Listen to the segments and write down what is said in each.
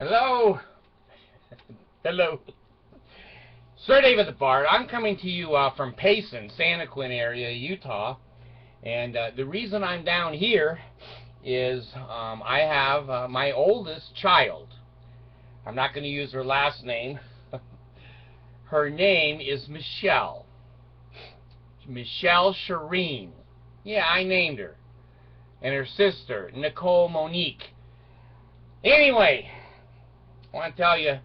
Hello. Hello. Sir David the Bard. I'm coming to you from Payson, Santa Quin area, Utah. And the reason I'm down here is I have my oldest child. I'm not going to use her last name. Her name is Michelle. Michelle Shireen. Yeah, I named her. And her sister, Nicole Monique. Anyway, I want to tell you,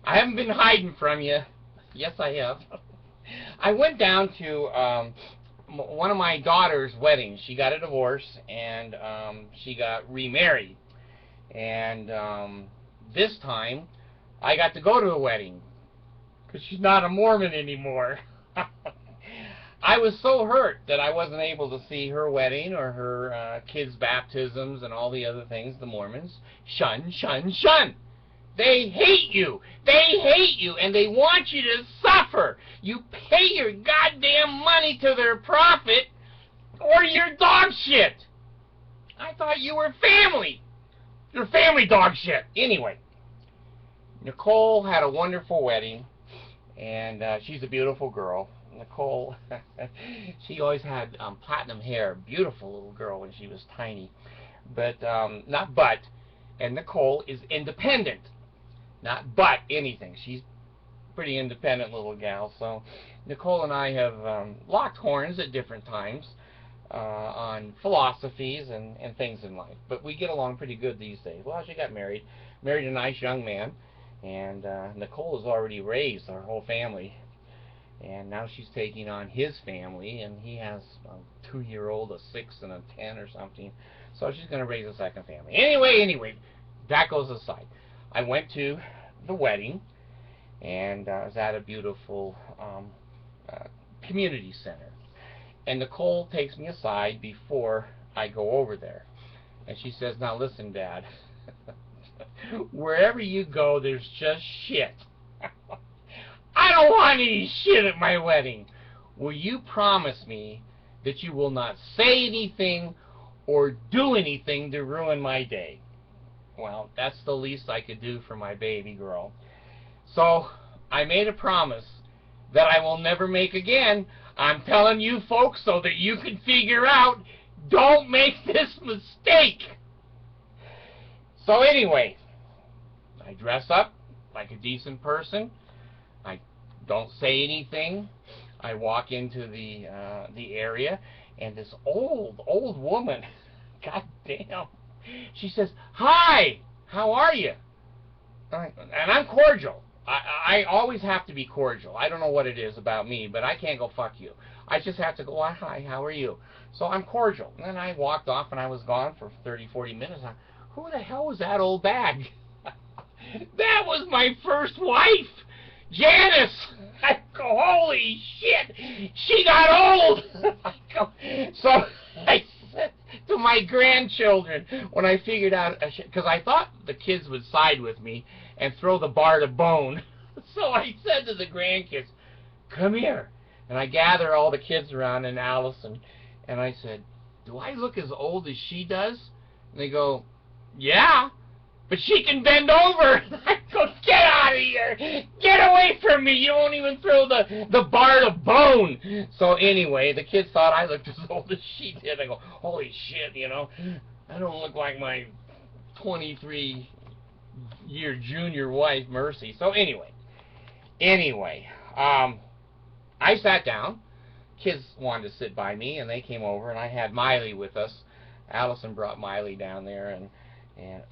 I haven't been hiding from you. Yes, I have. I went down to one of my daughter's weddings. She got a divorce, and she got remarried. And this time, I got to go to a wedding, because she's not a Mormon anymore. I was so hurt that I wasn't able to see her wedding or her kids' baptisms and all the other things the Mormons shun, shun, shun. They hate you. They hate you, and they want you to suffer. You pay your goddamn money to their profit, or you're dog shit. I thought you were family. You're family dog shit. Anyway, Nicole had a wonderful wedding, and she's a beautiful girl. Nicole, she always had platinum hair. Beautiful little girl when she was tiny. But, and Nicole is independent. Not but anything. She's a pretty independent little gal. So Nicole and I have locked horns at different times on philosophies and things in life. But we get along pretty good these days. Well, she got married a nice young man. And Nicole has already raised our whole family. And now she's taking on his family, and he has a 2-year-old, a 6, and a 10 or something. So she's going to raise a second family. Anyway, that goes aside. I went to the wedding, and I was at a beautiful community center. And Nicole takes me aside before I go over there. And she says, "Now listen, Dad, wherever you go, there's just shit. I don't want any shit at my wedding. Will you promise me that you will not say anything or do anything to ruin my day?" Well, that's the least I could do for my baby girl. So I made a promise that I will never make again. I'm telling you folks so that you can figure out, don't make this mistake. So anyway, I dress up like a decent person. I don't say anything. I walk into the area, and this old woman, god damn, she says, "Hi, how are you?" And I'm cordial. I always have to be cordial. I don't know what it is about me, but I can't go fuck you. I just have to go, "Hi, how are you?" So I'm cordial. And then I walked off, and I was gone for 30, 40 minutes. Who the hell was that old bag? That was my first wife, Janice. I go, holy shit, she got old. So I said to my grandchildren, when I figured out, because I thought the kids would side with me and throw the bar to bone. So I said to the grandkids, "Come here." And I gather all the kids around and Allison, and I said, "Do I look as old as she does?" And they go, "Yeah, but she can bend over." I go, "Get out of here! Get away from me! You won't even throw the bar to bone." So anyway, the kids thought I looked as old as she did. I go, holy shit, you know, I don't look like my 23-year junior wife, Mercy. So anyway, I sat down. Kids wanted to sit by me, and they came over, and I had Miley with us. Allison brought Miley down there, and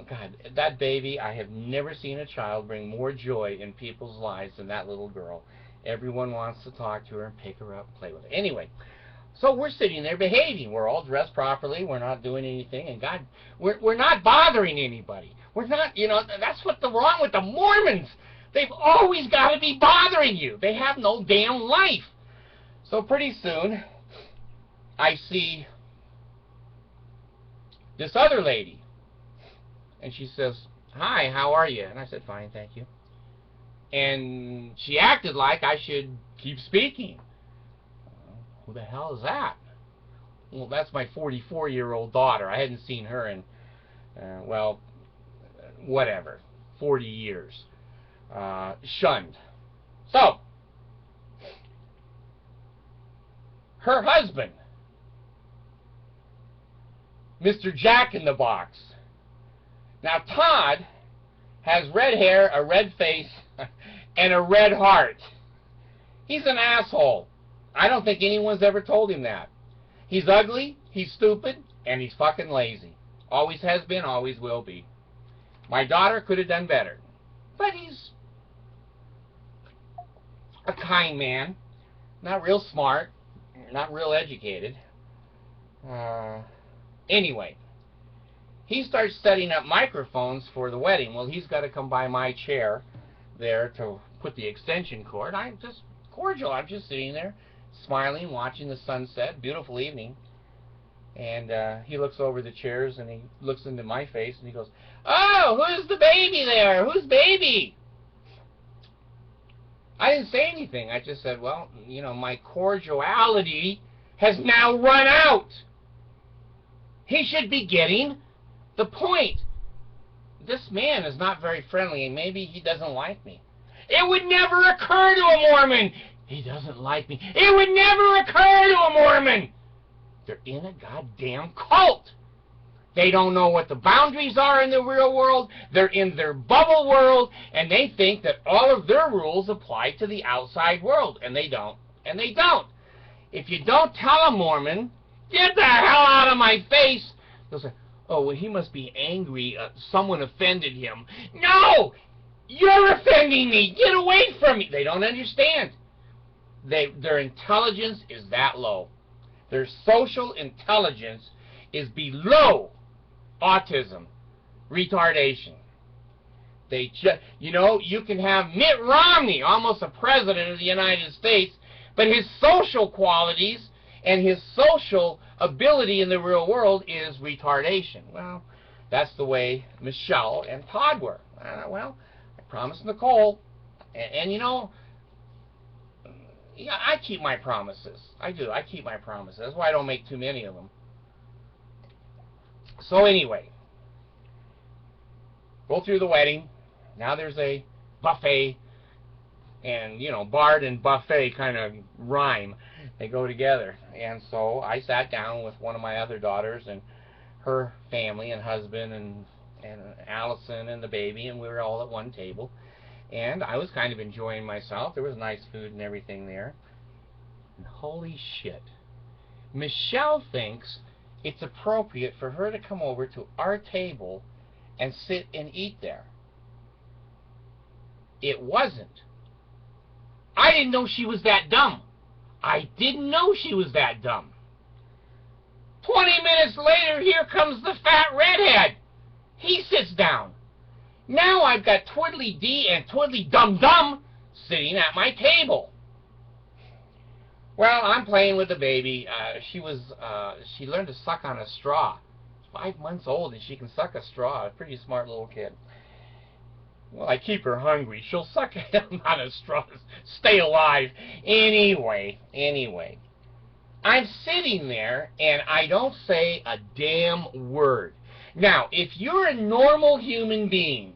God, that baby, I have never seen a child bring more joy in people's lives than that little girl. Everyone wants to talk to her and pick her up and play with her. Anyway, so we're sitting there behaving. We're all dressed properly. We're not doing anything. And God, we're not bothering anybody. We're not, you know, that's what's wrong with the Mormons. They've always got to be bothering you. They have no damn life. So pretty soon, I see this other lady. And she says, "Hi, how are you?" And I said, "Fine, thank you." And she acted like I should keep speaking. Who the hell is that? Well, that's my 44-year-old daughter. I hadn't seen her in, well, whatever. 40 years. Shunned. So, her husband, Mr. Jack in the Box. Now, Todd has red hair, a red face, and a red heart. He's an asshole. I don't think anyone's ever told him that. He's ugly, he's stupid, and he's fucking lazy. Always has been, always will be. My daughter could have done better. But he's a kind man. Not real smart. Not real educated. Anyway, he starts setting up microphones for the wedding. Well, he's got to come by my chair there to put the extension cord. I'm just cordial. I'm just sitting there, smiling, watching the sunset. Beautiful evening. And he looks over the chairs and he looks into my face and he goes, "Oh, who's the baby there? Who's baby?" I didn't say anything. I just said, well, you know, my cordiality has now run out. He should be getting the point. This man is not very friendly, and maybe he doesn't like me. It would never occur to a Mormon. He doesn't like me. It would never occur to a Mormon. They're in a goddamn cult. They don't know what the boundaries are in the real world. They're in their bubble world, and they think that all of their rules apply to the outside world, and they don't. And they don't. If you don't tell a Mormon, "Get the hell out of my face," they'll say, "Oh, well, he must be angry. Someone offended him." No! You're offending me. Get away from me. They don't understand. Their intelligence is that low. Their social intelligence is below autism, retardation. They just, you know, you can have Mitt Romney, almost a president of the United States, but his social qualities and his social ability in the real world is retardation. Well, that's the way Michelle and Todd were. Well, I promised Nicole, and you know, yeah, I keep my promises. I do. I keep my promises. That's why I don't make too many of them. So anyway, go through the wedding. Now there's a buffet, and you know, Bard and buffet kind of rhyme. They go together. And so I sat down with one of my other daughters and her family and husband and Allison and the baby, and we were all at one table. And I was kind of enjoying myself. There was nice food and everything there. And holy shit, Michelle thinks it's appropriate for her to come over to our table and sit and eat there. It wasn't. I didn't know she was that dumb. I didn't know she was that dumb. 20 minutes later, here comes the fat redhead. He sits down. Now I've got Twiddly Dee and Twiddly Dum Dum sitting at my table. Well, I'm playing with the baby. She learned to suck on a straw. 5 months old and she can suck a straw. A pretty smart little kid. Well, I keep her hungry. She'll suck on a straw to stay alive. Anyway. I'm sitting there and I don't say a damn word. Now, if you're a normal human being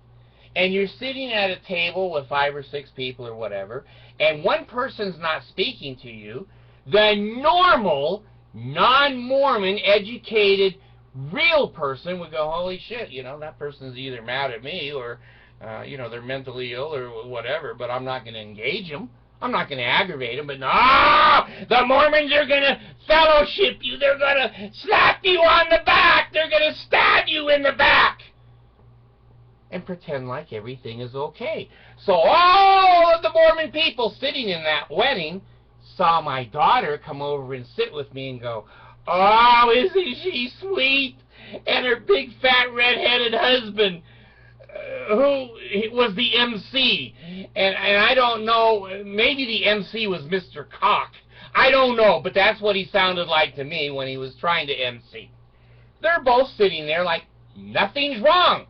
and you're sitting at a table with 5 or 6 people or whatever, and one person's not speaking to you, the normal, non-Mormon, educated, real person would go, holy shit, you know, that person's either mad at me or, you know, they're mentally ill or whatever, but I'm not going to engage them. I'm not going to aggravate them, but no, the Mormons are going to fellowship you. They're going to slap you on the back. They're going to stab you in the back and pretend like everything is okay. So all of the Mormon people sitting in that wedding saw my daughter come over and sit with me and go, oh, isn't she sweet? And her big fat red-headed husband, who was the MC, and I don't know, maybe the MC was Mr. Cock. I don't know, but that's what he sounded like to me when he was trying to MC. They're both sitting there like nothing's wrong.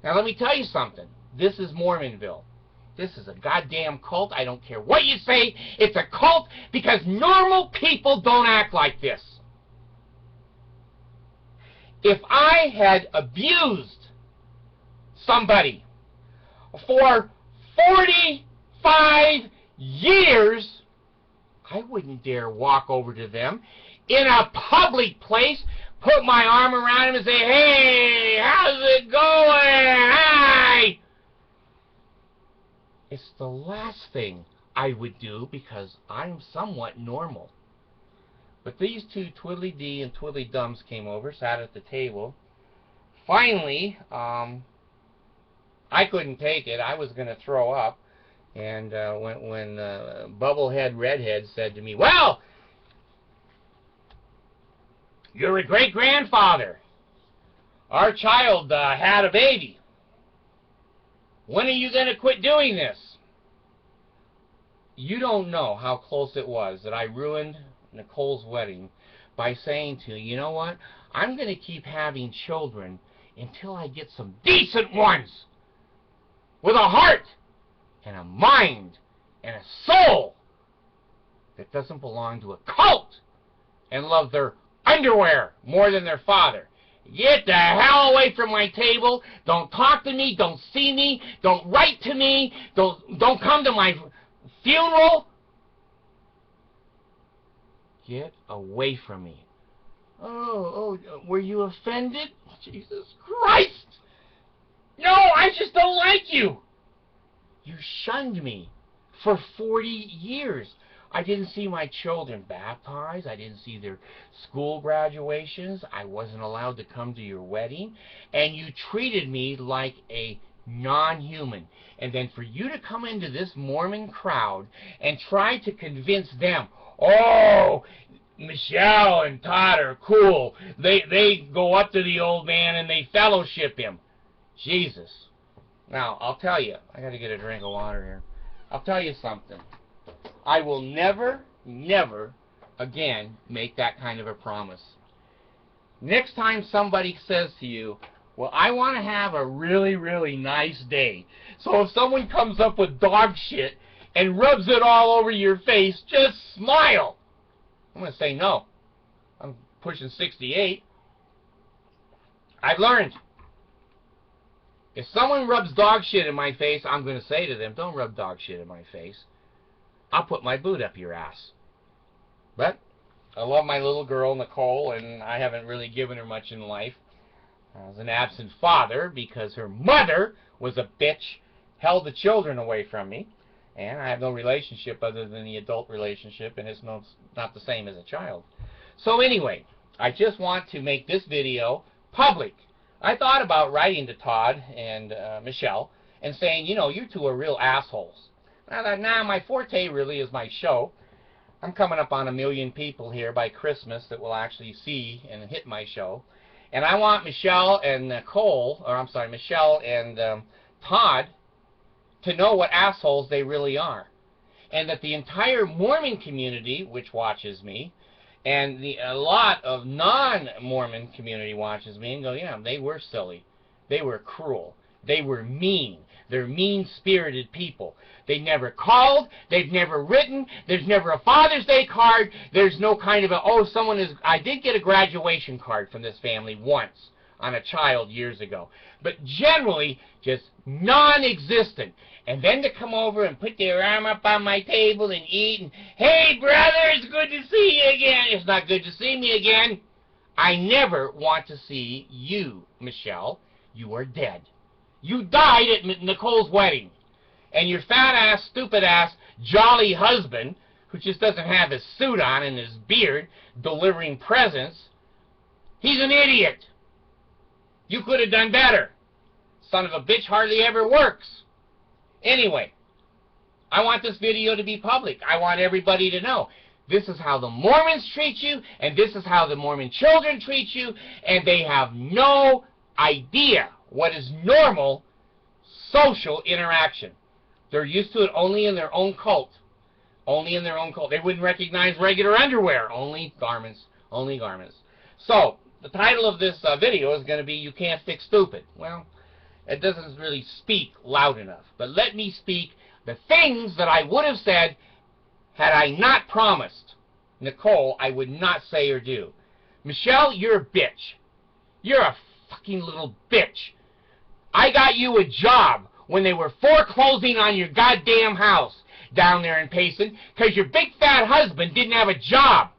Now let me tell you something. This is Mormonville. This is a goddamn cult. I don't care what you say. It's a cult because normal people don't act like this. If I had abused somebody. For 45 years, I wouldn't dare walk over to them in a public place, put my arm around him and say, "Hey, how's it going? Hi!" It's the last thing I would do because I'm somewhat normal. But these two twiddly-dee and twiddly-dums came over, sat at the table. Finally, I couldn't take it. I was going to throw up. And when Bubblehead Redhead said to me, "Well, you're a great-grandfather. Our child had a baby. When are you going to quit doing this?" You don't know how close it was that I ruined Nicole's wedding by saying to you know what? I'm going to keep having children until I get some decent ones with a heart and a mind and a soul that doesn't belong to a cult and love their underwear more than their father. Get the hell away from my table. Don't talk to me. Don't see me. Don't write to me. Don't come to my funeral. Get away from me. Oh, were you offended? Jesus Christ! No, I just don't like you. You shunned me for 40 years. I didn't see my children baptized. I didn't see their school graduations. I wasn't allowed to come to your wedding. And you treated me like a non-human. And then for you to come into this Mormon crowd and try to convince them, "Oh, Michelle and Todd are cool. They go up to the old man and they fellowship him." Jesus. Now, I'll tell you. I got to get a drink of water here. I'll tell you something. I will never, never again make that kind of a promise. Next time somebody says to you, "Well, I want to have a really, really nice day. So if someone comes up with dog shit and rubs it all over your face, just smile." I'm going to say no. I'm pushing 68. I've learned. If someone rubs dog shit in my face, I'm going to say to them, "Don't rub dog shit in my face. I'll put my boot up your ass." But I love my little girl, Nicole, and I haven't really given her much in life. I was an absent father because her mother was a bitch, held the children away from me, and I have no relationship other than the adult relationship, and it's not the same as a child. So anyway, I just want to make this video public. I thought about writing to Todd and Michelle and saying, you know, you two are real assholes. Now, my forte really is my show. I'm coming up on 1 million people here by Christmas that will actually see and hit my show. And I want Michelle and Michelle and Todd to know what assholes they really are. And that the entire Mormon community, which watches me, and a lot of non-Mormon community watches me and go, yeah, they were silly. They were cruel. They were mean. They're mean-spirited people. They never called. They've never written. There's never a Father's Day card. There's no kind of a, I did get a graduation card from this family once on a child years ago. But generally, just non-existent. And then to come over and put their arm up on my table and eat and, "Hey, brother, it's good to see you again." It's not good to see me again. I never want to see you, Michelle. You are dead. You died at Nicole's wedding. And your fat-ass, stupid-ass, jolly husband, who just doesn't have his suit on and his beard, delivering presents, he's an idiot. You could have done better. Son of a bitch hardly ever works. Anyway, I want this video to be public. I want everybody to know. This is how the Mormons treat you, and this is how the Mormon children treat you, and they have no idea what is normal social interaction. They're used to it only in their own cult. Only in their own cult. They wouldn't recognize regular underwear. Only garments. Only garments. So, the title of this video is going to be, "You Can't Fix Stupid." Well, it doesn't really speak loud enough. But let me speak the things that I would have said had I not promised Nicole I would not say or do. Michelle, you're a bitch. You're a fucking little bitch. I got you a job when they were foreclosing on your goddamn house down there in Payson because your big fat husband didn't have a job.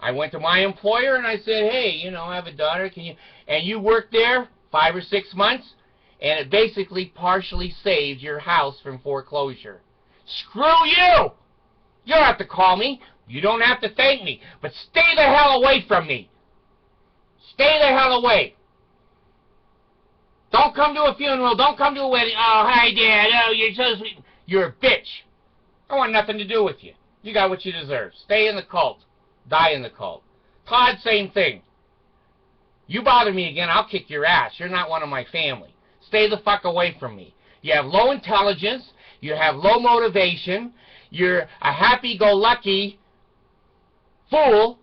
I went to my employer and I said, hey, you know, I have a daughter, can you, and you worked there 5 or 6 months, and it basically partially saved your house from foreclosure. Screw you! You don't have to call me. You don't have to thank me. But stay the hell away from me. Stay the hell away. Don't come to a funeral. Don't come to a wedding. Oh, hi, Dad. Oh, you're so sweet. You're a bitch. I want nothing to do with you. You got what you deserve. Stay in the cult. Die in the cult. Todd, same thing. You bother me again, I'll kick your ass. You're not one of my family. Stay the fuck away from me. You have low intelligence. You have low motivation. You're a happy-go-lucky fool.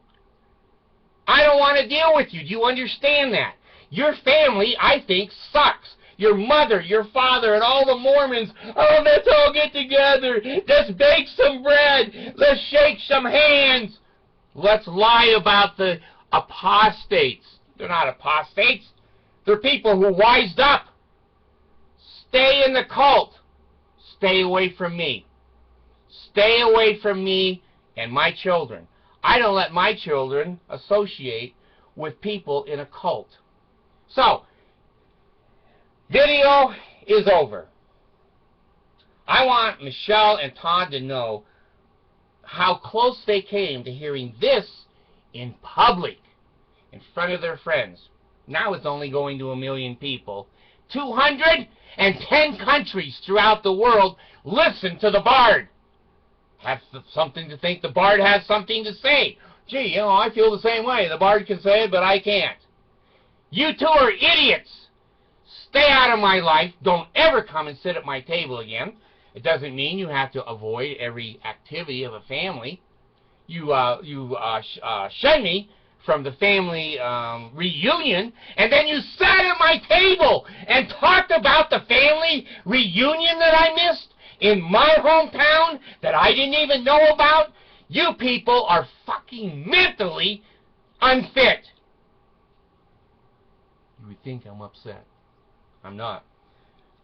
I don't want to deal with you. Do you understand that? Your family, I think, sucks. Your mother, your father, and all the Mormons, oh, let's all get together. Let's bake some bread. Let's shake some hands. Let's lie about the apostates. They're not apostates. They're people who wised up. Stay in the cult. Stay away from me. Stay away from me and my children. I don't let my children associate with people in a cult. So, video is over. I want Michelle and Todd to know how close they came to hearing this in public, in front of their friends. Now it's only going to 1 million people. 210 countries throughout the world listen to the Bard. Have something to think the Bard has something to say. Gee, you know, I feel the same way. The Bard can say it, but I can't. You two are idiots. Stay out of my life. Don't ever come and sit at my table again. It doesn't mean you have to avoid every activity of a family. You shun me from the family reunion, and then you sat at my table and talked about the family reunion that I missed in my hometown that I didn't even know about. You people are fucking mentally unfit. You would think I'm upset. I'm not.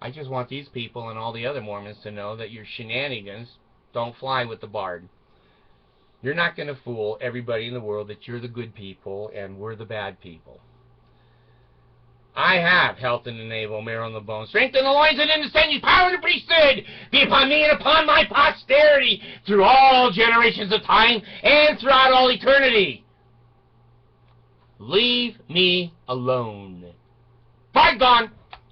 I just want these people and all the other Mormons to know that your shenanigans don't fly with the Bard. You're not going to fool everybody in the world that you're the good people and we're the bad people. I have health in the navel, marrow in the bones, strength in the loins, and understanding, power in the priesthood be upon me and upon my posterity through all generations of time and throughout all eternity. Leave me alone. Bye, gone.